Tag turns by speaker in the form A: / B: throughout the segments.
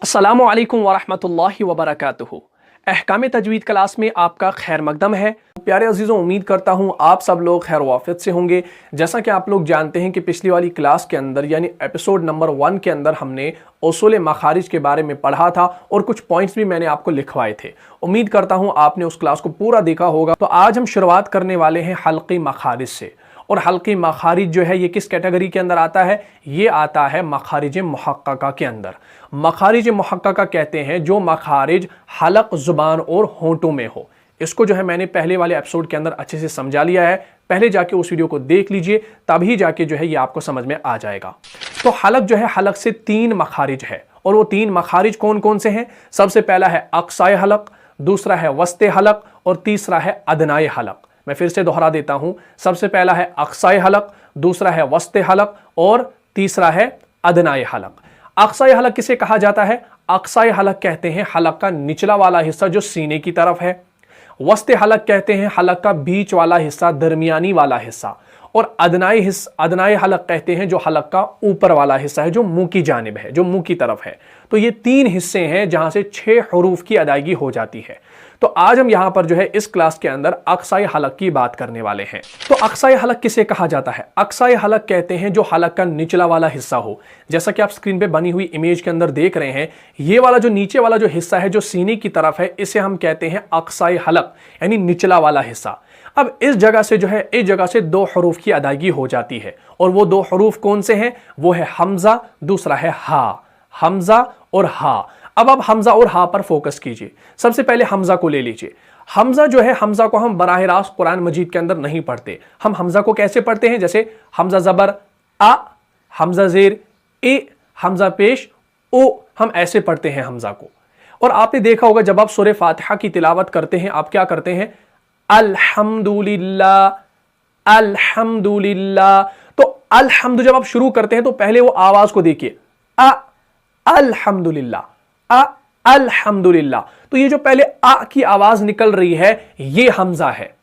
A: अस्सलामु अलैकुम वरहमतुल्लाहि वबरकातुहू। अहकाम तजवीद क्लास में आपका खैर मकदम है। प्यारे अजीज़ों, उम्मीद करता हूँ आप सब लोग खैर वाफियत से होंगे। जैसा कि आप लोग जानते हैं कि पिछली वाली क्लास के अंदर यानी एपिसोड नंबर 1 के अंदर हमने उसूल मखारिज के बारे में पढ़ा था और कुछ पॉइंट्स भी मैंने आपको लिखवाए थे। उम्मीद करता हूँ आपने उस क्लास को पूरा देखा होगा। तो आज हम शुरुआत करने वाले हैं हल्की मखारिज से। और हल्की मखारिज जो है ये किस कैटेगरी के अंदर आता है? ये आता है मखारिज मुहक्कका के अंदर। मखारिज मुहक्कका कहते हैं जो मखारिज हलक, जुबान और होंठों में हो। इसको जो है मैंने पहले वाले एपिसोड के अंदर अच्छे से समझा लिया है। पहले जाके उस वीडियो को देख लीजिए, तभी जाके जो है ये आपको समझ में आ जाएगा। तो हलक जो है, हलक से 3 मखारिज है और वो 3 मखारिज कौन कौन से हैं? सबसे पहला है अक्साए हलक, दूसरा है वस्ते हलक और तीसरा है अदनाए हलक। मैं फिर से दोहरा देता हूं, सबसे पहला है अक्साए हलक, दूसरा है वस्ते हलक और तीसरा है अदनाए हलक। अक्साए हलक किसे कहा जाता है? अक्साए हलक कहते हैं हलक का निचला वाला हिस्सा जो सीने की तरफ है। वस्ते हलक कहते हैं हलक का बीच वाला हिस्सा, दरमियानी वाला हिस्सा। और अदनाए हलक कहते हैं जो हलक का ऊपर वाला हिस्सा है, जो मुंह की जानिब है, जो मुंह की तरफ है। तो ये 3 हिस्से हैं जहां से 6 हरूफ की अदायगी हो जाती है। तो आज हम यहां पर जो है इस क्लास के अंदर अक्साए हलक की बात करने वाले हैं। तो अक्साए हलक किसे कहा जाता है? अक्साए हलक कहते हैं जो हलक का निचला वाला हिस्सा हो। जैसा कि आप स्क्रीन पे बनी हुई इमेज के अंदर देख रहे हैं, ये वाला जो नीचे वाला जो हिस्सा है जो सीने की तरफ है, इसे हम कहते हैं अक्साए हलक यानी निचला वाला हिस्सा। अब इस जगह से जो है, इस जगह से 2 हरूफ की अदायगी हो जाती है और वो 2 हरूफ कौन से हैं? वो है हमजा, दूसरा है हा। हमजा और हा। अब आप हमजा और हा पर फोकस कीजिए। सबसे पहले हमजा को ले लीजिए। हमजा जो है, हमजा को हम बराह रास्त कुरान मजीद के अंदर नहीं पढ़ते। हम हमजा को कैसे पढ़ते हैं? जैसे हमजा जबर आ, हमजा जेर ए, हमजा पेश ओ, हम ऐसे पढ़ते हैं हमजा को। और आपने देखा होगा जब आप सूरह फातिहा की तिलावत करते हैं, आप क्या करते हैं? अल्हम्दुलिल्लाह, अल्हम्दुलिल्लाह। तो अल्हम्द जब आप शुरू करते हैं तो पहले वो आवाज को देखिए, अ अल्हम्दुलिल्लाह, अ अल्हम्दुलिल्लाह। तो ये जो पहले आ की आवाज निकल रही है, ये हमजा है।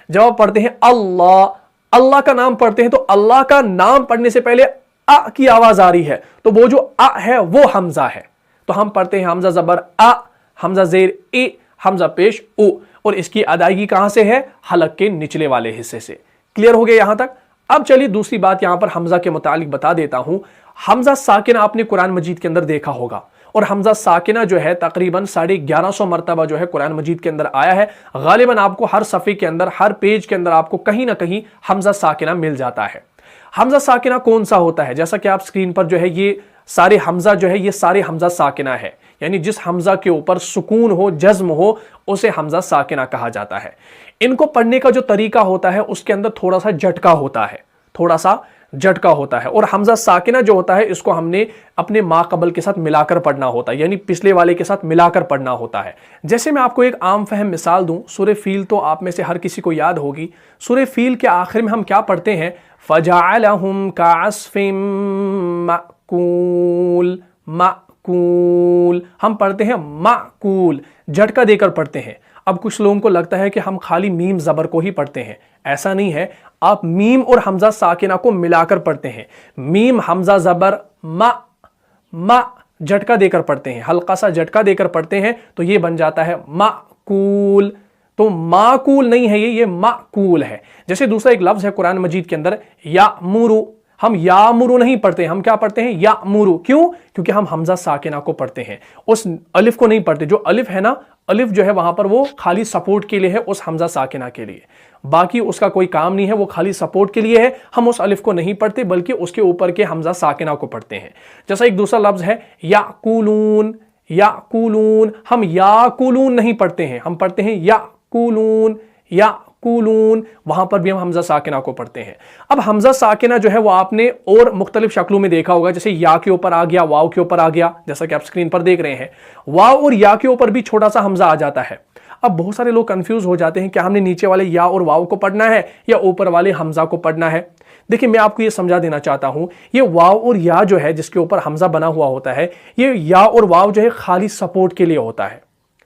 A: जब आप पढ़ते हैं अल्लाह, अल्लाह का नाम पढ़ते हैं तो अल्लाह का नाम पढ़ने से पहले आ की आवाज आ रही है, तो वो जो आ है वो हमजा है। तो हम पढ़ते हैं हमजा जबर आ, हमजा जेर ए, हमजा पेश ओ। और इसकी अदायगी कहां से है? हलक के निचले वाले हिस्से से। क्लियर हो गया यहां तक? अब चलिए दूसरी बात यहां पर हमजा के मुतालिक बता देता हूं। हमजा साकिना आपने कुरान मजीद के अंदर देखा होगा और हमजा साकिना जो है तकरीबन 1150 मरतबा जो है कुरान मजीद के अंदर आया है। गालिबन आपको हर सफ़े के अंदर, हर पेज के अंदर आपको कहीं ना कहीं हमजा साकिना मिल जाता है। हमजा साकिना कौन सा होता है? जैसा कि आप स्क्रीन पर जो है ये सारे हमजा जो है, ये सारे हमजा साकिना है। यानी जिस हमजा के ऊपर सुकून हो, जज्म हो, उसे हमजा साकिना कहा जाता है। इनको पढ़ने का जो तरीका होता है उसके अंदर थोड़ा सा झटका होता है, थोड़ा सा झटका होता है। और हमजा साकिना जो होता है इसको हमने अपने माक़बल के साथ मिलाकर पढ़ना होता है, यानी पिछले वाले के साथ मिलाकर पढ़ना होता है। जैसे मैं आपको एक आम फहम मिसाल दूं, सूरह फील तो आप में से हर किसी को याद होगी। सूरह फील के आखिर में हम क्या पढ़ते हैं? फजअलहुम कअस्फिम माकूल, माकूल। हम पढ़ते हैं माकूल, झटका देकर पढ़ते हैं। अब कुछ लोगों को लगता है कि हम खाली मीम जबर को ही पढ़ते हैं। ऐसा नहीं है, आप मीम और हमजा साकिना को मिलाकर पढ़ते हैं। मीम हमजा जबर मा, मा झटका देकर पढ़ते हैं, हल्का सा झटका देकर पढ़ते हैं, तो ये बन जाता है माकूल। तो माकूल नहीं है ये माकूल है। जैसे दूसरा एक लफ्ज है कुरान मजीद के अंदर यामुरु, हम यामुरु नहीं पढ़ते, हम क्या पढ़ते हैं? यामुरु। क्यों? क्योंकि हम हमजा साकिना को पढ़ते हैं, उस अलिफ को नहीं पढ़ते। जो अलिफ है ना, अलिफ जो है वहां पर वो खाली सपोर्ट के लिए है, उस हमजा साकिना के लिए, बाकी उसका कोई काम नहीं है, वो खाली सपोर्ट के लिए है। हम उस अलिफ को नहीं पढ़ते बल्कि उसके ऊपर के हमजा साकिना को पढ़ते हैं। जैसा एक दूसरा लफ्ज है याकुलून, याकुलून। हम याकुलून नहीं पढ़ते हैं, हम पढ़ते हैं याकुलून, याकुलून। वहां पर भी हम हमजा साकिना को पढ़ते हैं। अब हमजा साकिना जो है वो आपने और मुख्तलिफ शक्लों में देखा होगा। जैसे या के ऊपर आ गया, वाव के ऊपर आ गया, जैसा कि आप स्क्रीन पर देख रहे हैं। वाव और या के ऊपर भी छोटा सा हमजा आ जाता है। अब बहुत सारे लोग कंफ्यूज हो जाते हैं कि हमने नीचे वाले या और वाव को पढ़ना है या ऊपर वाले हमजा को पढ़ना है। देखिए, मैं आपको ये समझा देना चाहता हूं, ये वाव और या जो है जिसके ऊपर हमजा बना हुआ होता है, ये या और वाव जो है खाली सपोर्ट के लिए होता है,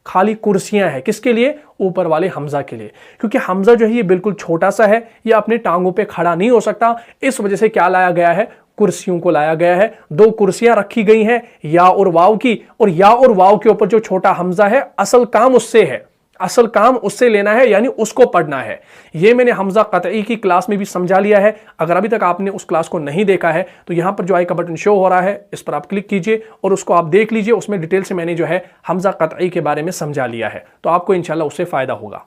A: खाली कुर्सियां हैं। किसके लिए? ऊपर वाले हमजा के लिए। क्योंकि हमजा जो है ये बिल्कुल छोटा सा है, ये अपने टांगों पे खड़ा नहीं हो सकता। इस वजह से क्या लाया गया है? कुर्सियों को लाया गया है। दो कुर्सियां रखी गई हैं या और वाव की, और या और वाव के ऊपर जो छोटा हमजा है असल काम उससे है, असल काम उससे लेना है, यानी उसको पढ़ना है। यह मैंने हमजा कतई की क्लास में भी समझा लिया है। अगर अभी तक आपने उस क्लास को नहीं देखा है तो यहां पर जो आई का बटन शो हो रहा है इस पर आप क्लिक कीजिए और उसको आप देख लीजिए। उसमें डिटेल से मैंने जो है हमजा कतई के बारे में समझा लिया है, तो आपको इंशाल्लाह उससे फायदा होगा।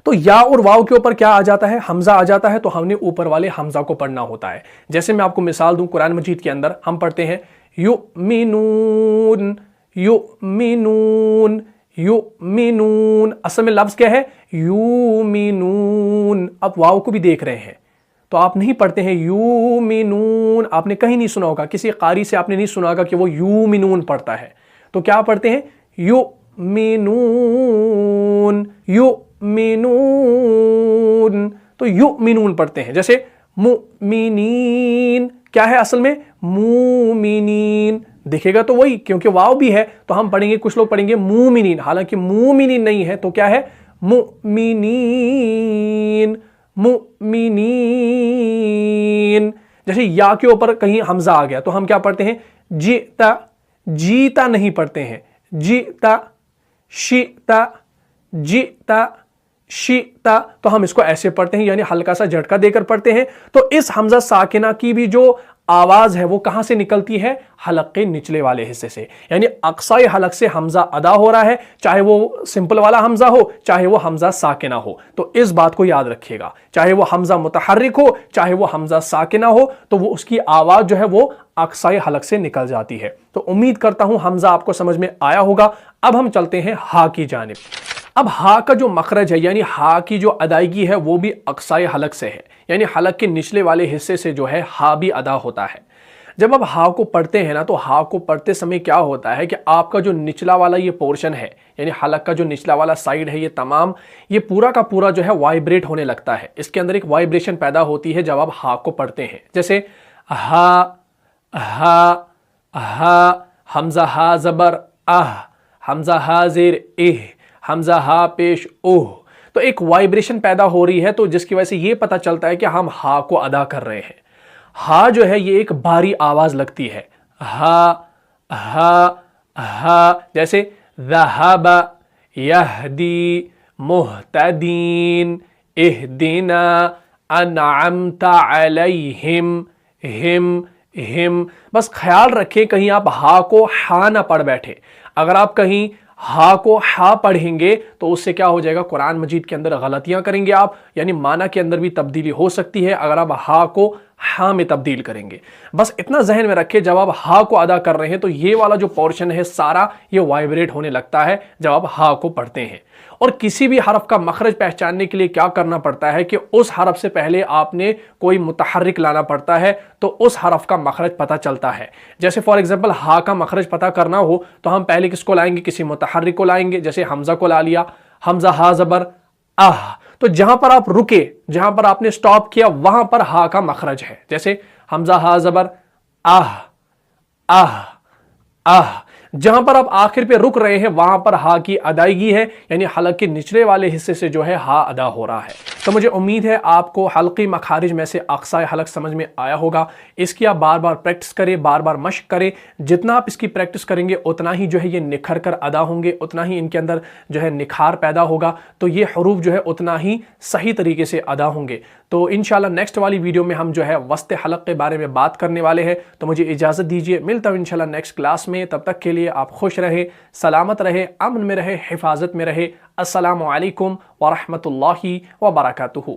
A: तो या और वाव के ऊपर क्या आ जाता है, हमजा आ जाता है, तो हमने ऊपर वाले हमजा को पढ़ना होता है। जैसे मैं आपको मिसाल दूं, कुरान मजीद के अंदर हम पढ़ते हैं युमिनून, युमिनून, युमिनून। असल में लफ्ज क्या है, युमिनून। अब वाव को भी देख रहे हैं तो आप नहीं पढ़ते हैं युमिनून, आपने कहीं नहीं सुना होगा, किसी कारी से आपने नहीं सुना होगा कि वो युमिनून पढ़ता है। तो क्या पढ़ते हैं, युमिनून, युमिनून। तो युमिनून पढ़ते हैं। जैसे मुमिनीन क्या है असल में, मुमिनीन। दिखेगा तो वही, क्योंकि वाव भी है तो हम पढ़ेंगे, कुछ लोग पढ़ेंगे मुमिनीन, हालांकि मुमिनीन नहीं है, तो क्या है, मुमिनीन, मुमिनीन। जैसे या के ऊपर कहीं हमजा आ गया तो हम क्या पढ़ते हैं, जीता, जीता नहीं पढ़ते हैं, जीता, शीता, जीता, शीता। तो हम इसको ऐसे पढ़ते हैं, यानी हल्का सा झटका देकर पढ़ते हैं। तो इस हमजा साकिना की भी जो आवाज है वो कहां से निकलती है, हलक के निचले वाले हिस्से से, यानी अक्साई हलक से हमजा अदा हो रहा है, चाहे वो सिंपल वाला हमजा हो चाहे वो हमजा साकिना हो। तो इस बात को याद रखिएगा, चाहे वो हमजा मुतहर्रिक हो चाहे वो हमजा साकिना हो, तो वो उसकी आवाज जो है वो अक्साई हलक से निकल जाती है। तो उम्मीद करता हूं हमजा आपको समझ में आया होगा। अब हम चलते हैं हा की जानिब। अब हा का जो मखरज है, यानी हा की जो अदायगी है वो भी अक्साई हलक से है, यानी हलक के निचले वाले हिस्से से जो है हा भी अदा होता है। जब आप हा को पढ़ते हैं ना, तो हा को पढ़ते समय क्या होता है कि आपका जो निचला वाला ये पोर्शन है, यानी हलक का जो निचला वाला साइड है, ये तमाम, ये पूरा का पूरा जो है वाइब्रेट होने लगता है। इसके अंदर एक वाइब्रेशन पैदा होती है जब आप हा को पढ़ते हैं। जैसे हा, हा, हा, हमजा हा जबर आह, हमजा हा जेर एह, हमजा हा पेश ओह। तो एक वाइब्रेशन पैदा हो रही है, तो जिसकी वजह से ये पता चलता है कि हम हा को अदा कर रहे हैं। हा जो है ये एक भारी आवाज लगती है, हा, हा, हा। जैसे ज़हबा यहदी मुहतदीन इहदिना अनअमता अलैहिम, हिम, हिम। बस ख्याल रखें कहीं आप हा को हा ना पढ़ बैठे। अगर आप कहीं हा को हा पढ़ेंगे तो उससे क्या हो जाएगा, कुरान मजीद के अंदर गलतियां करेंगे आप, यानी माना के अंदर भी तब्दीली हो सकती है अगर आप हा को हा में तब्दील करेंगे। बस इतना जहन में रखें, जब आप हा को अदा कर रहे हैं तो ये वाला जो पोर्शन है सारा ये वाइब्रेट होने लगता है जब आप हा को पढ़ते हैं। और किसी भी हरफ का मखरज पहचानने के लिए क्या करना पड़ता है कि उस हरफ से पहले आपने कोई मुतहर्रिक लाना पड़ता है, तो उस हरफ का मखरज पता चलता है। जैसे फॉर एग्जांपल हा का मखरज पता करना हो तो हम पहले किसको लाएंगे, किसी मुतहर्रिक को लाएंगे। जैसे हमजा को ला लिया, हमजा हा जबर आह, तो जहां पर आप रुके, जहां पर आपने स्टॉप किया वहां पर हा का मखरज है। जैसे हमजा हा जबर आह, आह, आह। जहां पर आप आखिर पे रुक रहे हैं वहां पर हा की अदायगी है, यानी हलक के निचले वाले हिस्से से जो है हा अदा हो रहा है। तो मुझे उम्मीद है आपको हल्की मखारिज में से अक्साए हलक समझ में आया होगा। इसकी आप बार बार प्रैक्टिस करें, बार बार मश्क करें। जितना आप इसकी प्रैक्टिस करेंगे उतना ही जो है ये निखर कर अदा होंगे, उतना ही इनके अंदर जो है निखार पैदा होगा, तो ये हरूफ जो है उतना ही सही तरीके से अदा होंगे। तो इंशाल्लाह नेक्स्ट वाली वीडियो में हम जो है वस्त हलक के बारे में बात करने वाले हैं। तो मुझे इजाज़त दीजिए, मिलता हूं इंशाल्लाह नेक्स्ट क्लास में। तब तक के लिए आप खुश रहे, सलामत रहे, अमन में रहे, हिफाजत में रहे। अस्सलामु अलैकुम व रहमतुल्लाहि व बरकातुहू।